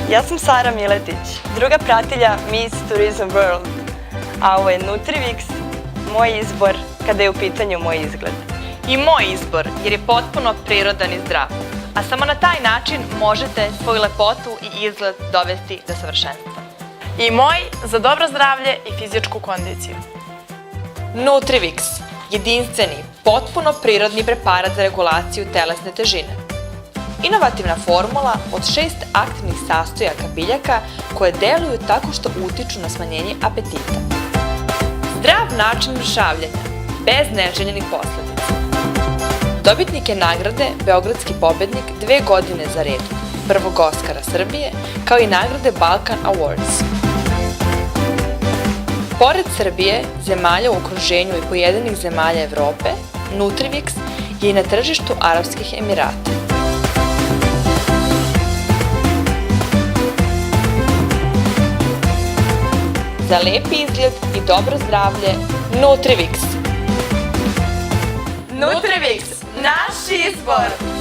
Ja sam Sara Miletić, druga pratilja Miss Tourism World, a ovo je Nutrivix, moj izbor kada je u pitanju moj izgled. I moj izbor, jer je potpuno prirodan i zdrav. A samo na taj način možete svoju lepotu i izgled dovesti do savršenstva. I moj za dobro zdravlje i fizičku kondiciju. Nutrivix, jedinstveni, potpuno prirodni preparat za regulaciju telesne težine. Inovativna formula od 6 aktivnih sastojaka biljaka koje deluju tako što utiču na smanjenje apetita. Zdrav način mršavljenja, bez neželjenih posledica. Dobitnik je nagrade Beogradski pobednik 2 godine za redom, prvog Oskara Srbije, kao i nagrade Balkan Awards. Pored Srbije, zemalja u okruženju i pojedinih zemalja Evrope, Nutrivix je i na tržištu Arapskih Emirata. Za lepi izgled i dobro zdravlje, Nutrivix. Nutrivix, naš izbor!